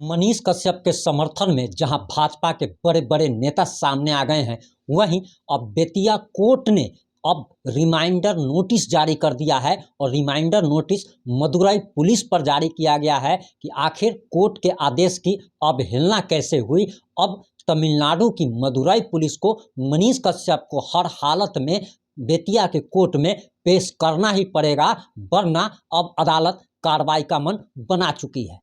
मनीष कश्यप के समर्थन में जहां भाजपा के बड़े बड़े नेता सामने आ गए हैं, वहीं अब बेतिया कोर्ट ने अब रिमाइंडर नोटिस जारी कर दिया है और रिमाइंडर नोटिस मदुरई पुलिस पर जारी किया गया है कि आखिर कोर्ट के आदेश की अवहेलना कैसे हुई। अब तमिलनाडु की मदुरई पुलिस को मनीष कश्यप को हर हालत में बेतिया के कोर्ट में पेश करना ही पड़ेगा, वरना अब अदालत कार्रवाई का मन बना चुकी है।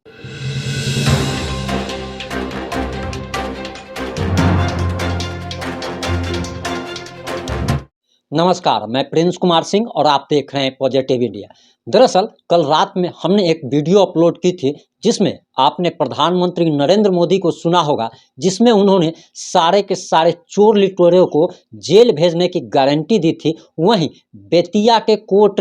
नमस्कार, मैं प्रिंस कुमार सिंह और आप देख रहे हैं पॉजिटिव इंडिया। दरअसल कल रात में हमने एक वीडियो अपलोड की थी जिसमें आपने प्रधानमंत्री नरेंद्र मोदी को सुना होगा, जिसमें उन्होंने सारे के सारे चोर लिटोरों को जेल भेजने की गारंटी दी थी। वहीं बेतिया के कोर्ट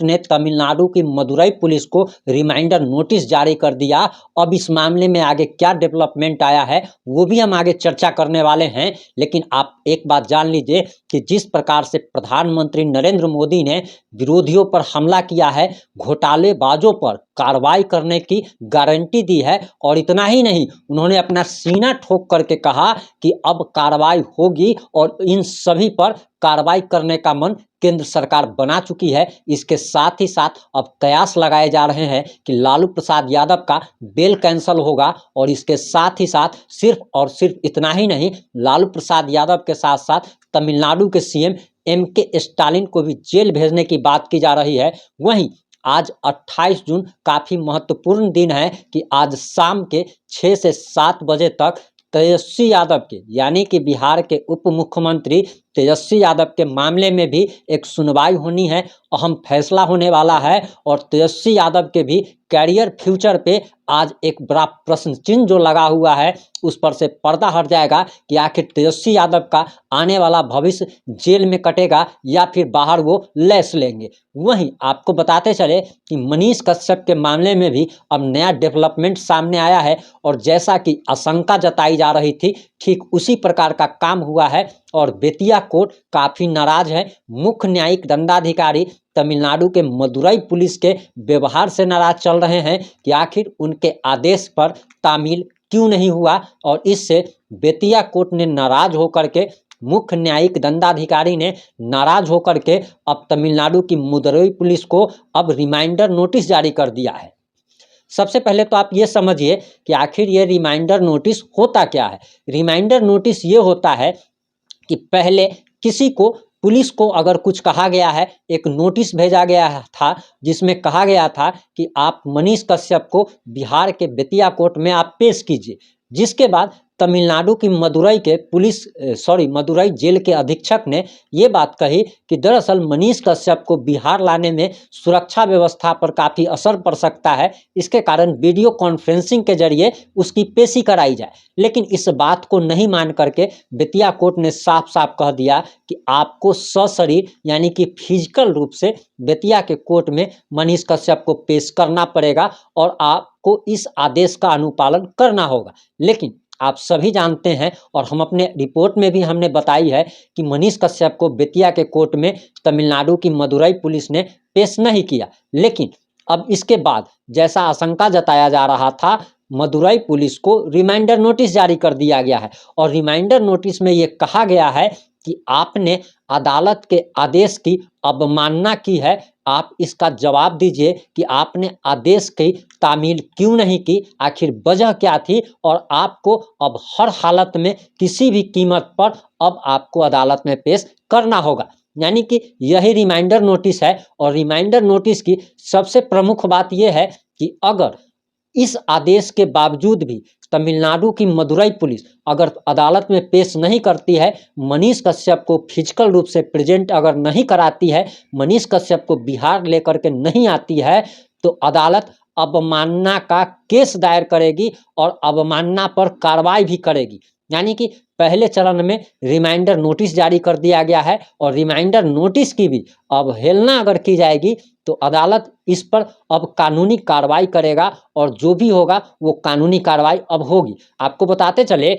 ने तमिलनाडु की मदुरई पुलिस को रिमाइंडर नोटिस जारी कर दिया। अब इस मामले में आगे क्या डेवलपमेंट आया है वो भी हम आगे चर्चा करने वाले हैं। लेकिन आप एक बात जान लीजिए कि जिस प्रकार से प्रधानमंत्री नरेंद्र मोदी ने विरोधियों पर हमला किया है, घोटालेबाजों पर कार्रवाई करने की गारंटी दी है, और इतना ही नहीं, उन्होंने अपना सीना ठोक करके कहा कि अब कार्रवाई होगी और इन सभी पर कार्रवाई करने का मन केंद्र सरकार बना चुकी है। इसके साथ ही साथ अब कयास लगाए जा रहे हैं कि लालू प्रसाद यादव का बेल कैंसल होगा, और इसके साथ ही साथ सिर्फ और सिर्फ इतना ही नहीं, लालू प्रसाद यादव के साथ साथ तमिलनाडु के सीएम एमके स्टालिन को भी जेल भेजने की बात की जा रही है। वहीं आज 28 जून काफ़ी महत्वपूर्ण दिन है कि आज शाम के 6 से 7 बजे तक तेजस्वी यादव के, यानी कि बिहार के उप मुख्यमंत्री तेजस्वी यादव के मामले में भी एक सुनवाई होनी है, अहम फैसला होने वाला है। और तेजस्वी यादव के भी कैरियर फ्यूचर पे आज एक बड़ा प्रश्न चिन्ह जो लगा हुआ है, उस पर से पर्दा हट जाएगा कि आखिर तेजस्वी यादव का आने वाला भविष्य जेल में कटेगा या फिर बाहर वो लैस लेंगे। वहीं आपको बताते चले कि मनीष कश्यप के मामले में भी अब नया डेवलपमेंट सामने आया है, और जैसा कि आशंका जताई जा रही थी, ठीक उसी प्रकार का काम हुआ है और बेतिया कोर्ट काफ़ी नाराज है। मुख्य न्यायिक दंडाधिकारी तमिलनाडु के मदुरई पुलिस के व्यवहार से नाराज चल रहे हैं कि आखिर उनके आदेश पर तामील क्यों नहीं हुआ, और इससे बेतिया कोर्ट ने नाराज होकर के, मुख्य न्यायिक दंडाधिकारी ने नाराज होकर के अब तमिलनाडु की मदुरई पुलिस को अब रिमाइंडर नोटिस जारी कर दिया है। सबसे पहले तो आप ये समझिए कि आखिर ये रिमाइंडर नोटिस होता क्या है। रिमाइंडर नोटिस ये होता है कि पहले किसी को, पुलिस को अगर कुछ कहा गया है, एक नोटिस भेजा गया था जिसमें कहा गया था कि आप मनीष कश्यप को बिहार के बेतिया कोर्ट में आप पेश कीजिए, जिसके बाद तमिलनाडु की मदुरई जेल के अधीक्षक ने ये बात कही कि दरअसल मनीष कश्यप को बिहार लाने में सुरक्षा व्यवस्था पर काफ़ी असर पड़ सकता है, इसके कारण वीडियो कॉन्फ्रेंसिंग के जरिए उसकी पेशी कराई जाए। लेकिन इस बात को नहीं मान करके बेतिया कोर्ट ने साफ साफ कह दिया कि आपको सशरीर, यानी कि फिजिकल रूप से बेतिया के कोर्ट में मनीष कश्यप को पेश करना पड़ेगा और आपको इस आदेश का अनुपालन करना होगा। लेकिन आप सभी जानते हैं, और हम अपने रिपोर्ट में भी हमने बताई है, कि मनीष कश्यप को बेतिया के कोर्ट में तमिलनाडु की मदुरई पुलिस ने पेश नहीं किया। लेकिन अब इसके बाद जैसा आशंका जताया जा रहा था, मदुरई पुलिस को रिमाइंडर नोटिस जारी कर दिया गया है, और रिमाइंडर नोटिस में ये कहा गया है कि आपने अदालत के आदेश की अवमानना की है, आप इसका जवाब दीजिए कि आपने आदेश की तामील क्यों नहीं की, आखिर वजह क्या थी, और आपको अब हर हालत में किसी भी कीमत पर अब आपको अदालत में पेश करना होगा। यानी कि यही रिमाइंडर नोटिस है। और रिमाइंडर नोटिस की सबसे प्रमुख बात यह है कि अगर इस आदेश के बावजूद भी तमिलनाडु की मदुरई पुलिस अगर अदालत में पेश नहीं करती है, मनीष कश्यप को फिजिकल रूप से प्रेजेंट अगर नहीं कराती है, मनीष कश्यप को बिहार लेकर के नहीं आती है, तो अदालत अवमानना का केस दायर करेगी और अवमानना पर कार्रवाई भी करेगी। यानी कि पहले चरण में रिमाइंडर नोटिस जारी कर दिया गया है, और रिमाइंडर नोटिस की भी अवहेलना अगर की जाएगी तो अदालत इस पर अब कानूनी कार्रवाई करेगा, और जो भी होगा वो कानूनी कार्रवाई अब होगी। आपको बताते चले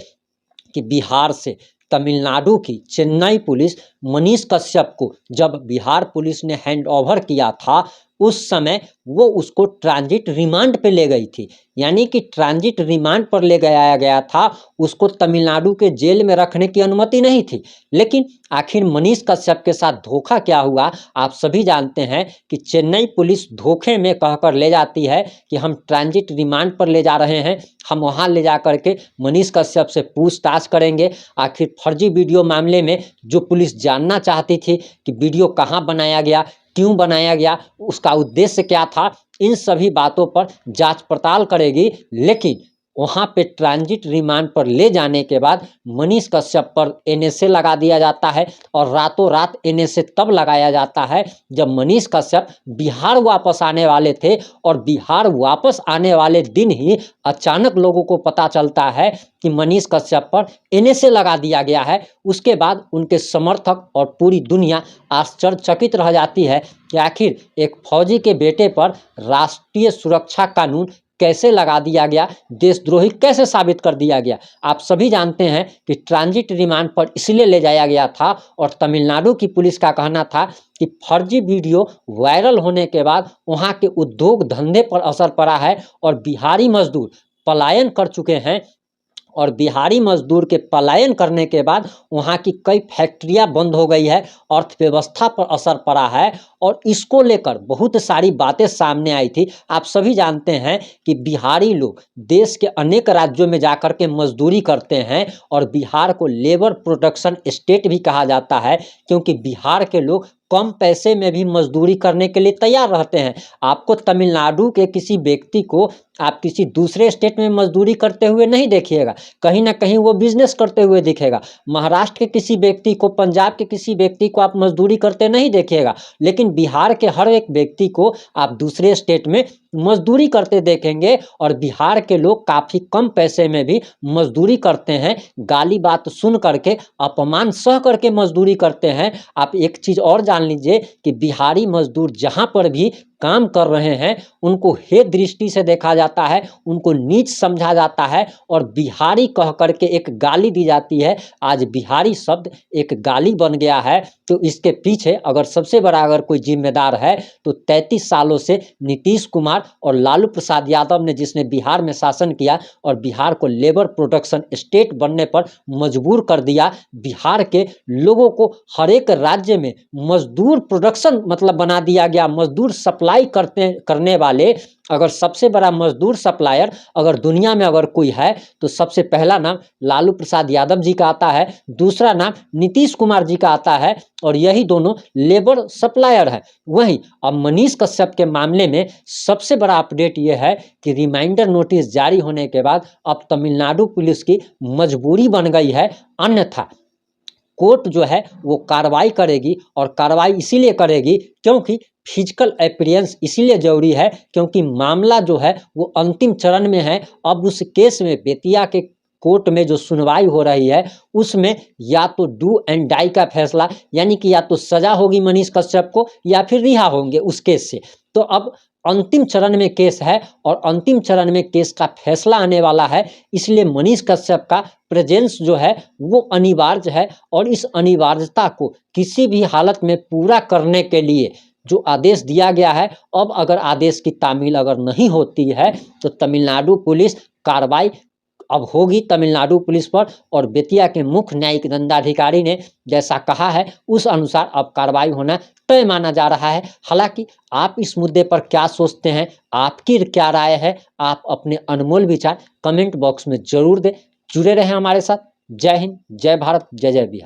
कि बिहार से तमिलनाडु की चेन्नई पुलिस मनीष कश्यप को जब बिहार पुलिस ने हैंड ओवर किया था, उस समय वो उसको ट्रांजिट रिमांड पे ले गई थी, यानी कि ट्रांजिट रिमांड पर ले गया गया था, उसको तमिलनाडु के जेल में रखने की अनुमति नहीं थी। लेकिन आखिर मनीष कश्यप के साथ धोखा क्या हुआ, आप सभी जानते हैं कि चेन्नई पुलिस धोखे में कहकर ले जाती है कि हम ट्रांजिट रिमांड पर ले जा रहे हैं, हम वहां ले जा करके मनीष कश्यप से पूछताछ करेंगे। आखिर फर्जी वीडियो मामले में जो पुलिस जानना चाहती थी कि वीडियो कहां बनाया गया, क्यों बनाया गया, उसका उद्देश्य क्या था, इन सभी बातों पर जांच पड़ताल करेगी। लेकिन वहां पे ट्रांजिट रिमांड पर ले जाने के बाद मनीष कश्यप पर एनएसए लगा दिया जाता है, और रातों रात एनएसए तब लगाया जाता है जब मनीष कश्यप बिहार वापस आने वाले थे, और बिहार वापस आने वाले दिन ही अचानक लोगों को पता चलता है कि मनीष कश्यप पर एनएसए लगा दिया गया है। उसके बाद उनके समर्थक और पूरी दुनिया आश्चर्यचकित रह जाती है कि आखिर एक फौजी के बेटे पर राष्ट्रीय सुरक्षा कानून कैसे लगा दिया गया, देशद्रोही कैसे साबित कर दिया गया। आप सभी जानते हैं कि ट्रांजिट रिमांड पर इसलिए ले जाया गया था, और तमिलनाडु की पुलिस का कहना था कि फर्जी वीडियो वायरल होने के बाद वहां के उद्योग धंधे पर असर पड़ा है, और बिहारी मजदूर पलायन कर चुके हैं, और बिहारी मजदूर के पलायन करने के बाद वहाँ की कई फैक्ट्रियाँ बंद हो गई है, अर्थव्यवस्था पर असर पड़ा है, और इसको लेकर बहुत सारी बातें सामने आई थी। आप सभी जानते हैं कि बिहारी लोग देश के अनेक राज्यों में जाकर के मजदूरी करते हैं, और बिहार को लेबर प्रोडक्शन स्टेट भी कहा जाता है, क्योंकि बिहार के लोग कम पैसे में भी मजदूरी करने के लिए तैयार रहते हैं। आपको तमिलनाडु के किसी व्यक्ति को आप किसी दूसरे स्टेट में मजदूरी करते हुए नहीं देखिएगा, कहीं ना कहीं वो बिजनेस करते हुए दिखेगा। महाराष्ट्र के किसी व्यक्ति को, पंजाब के किसी व्यक्ति को आप मजदूरी करते नहीं देखिएगा, लेकिन बिहार के हर एक व्यक्ति को आप दूसरे स्टेट में मजदूरी करते देखेंगे, और बिहार के लोग काफ़ी कम पैसे में भी मजदूरी करते हैं, गाली बात सुन करके, अपमान सह करके मजदूरी करते हैं। आप एक चीज़ और जान लीजिए कि बिहारी मजदूर जहाँ पर भी काम कर रहे हैं उनको हे दृष्टि से देखा जाता है, उनको नीच समझा जाता है, और बिहारी कह करके एक गाली दी जाती है। आज बिहारी शब्द एक गाली बन गया है, तो इसके पीछे अगर सबसे बड़ा अगर कोई जिम्मेदार है तो 33 सालों से नीतीश कुमार और लालू प्रसाद यादव ने, जिसने बिहार में शासन किया और बिहार को लेबर प्रोडक्शन स्टेट बनने पर मजबूर कर दिया। बिहार के लोगों को हर एक राज्य में मजदूर प्रोडक्शन मतलब बना दिया गया, मजदूर सप्लाई करने वाले। अगर सबसे बड़ा मजदूर सप्लायर अगर दुनिया में अगर कोई है तो सबसे पहला नाम लालू प्रसाद यादव जी का आता है, दूसरा नाम नीतीश कुमार जी का आता है, और यही दोनों लेबर सप्लायर है। वहीं अब मनीष कश्यप के मामले में सबसे बड़ा अपडेट ये है कि रिमाइंडर नोटिस जारी होने के बाद अब तमिलनाडु पुलिस की मजबूरी बन गई है, अन्यथा कोर्ट जो है वो कार्रवाई करेगी, और कार्रवाई इसीलिए करेगी क्योंकि फिजिकल अपीयरेंस इसीलिए जरूरी है क्योंकि मामला जो है वो अंतिम चरण में है। अब उस केस में बेतिया के कोर्ट में जो सुनवाई हो रही है उसमें या तो डू एंड डाई का फैसला, यानी कि या तो सजा होगी मनीष कश्यप को या फिर रिहा होंगे उस केस से। तो अब अंतिम चरण में केस है, और अंतिम चरण में केस का फैसला आने वाला है, इसलिए मनीष कश्यप का प्रेजेंस जो है वो अनिवार्य है। और इस अनिवार्यता को किसी भी हालत में पूरा करने के लिए जो आदेश दिया गया है, अब अगर आदेश की तामील अगर नहीं होती है तो तमिलनाडु पुलिस कार्रवाई अब होगी तमिलनाडु पुलिस पर, और बेतिया के मुख्य न्यायिक दंडाधिकारी ने जैसा कहा है उस अनुसार अब कार्रवाई होना तय माना जा रहा है। हालांकि आप इस मुद्दे पर क्या सोचते हैं, आपकी क्या राय है, आप अपने अनमोल विचार कमेंट बॉक्स में जरूर दें। जुड़े रहें हमारे साथ। जय हिंद, जय भारत, जय जय बिहार।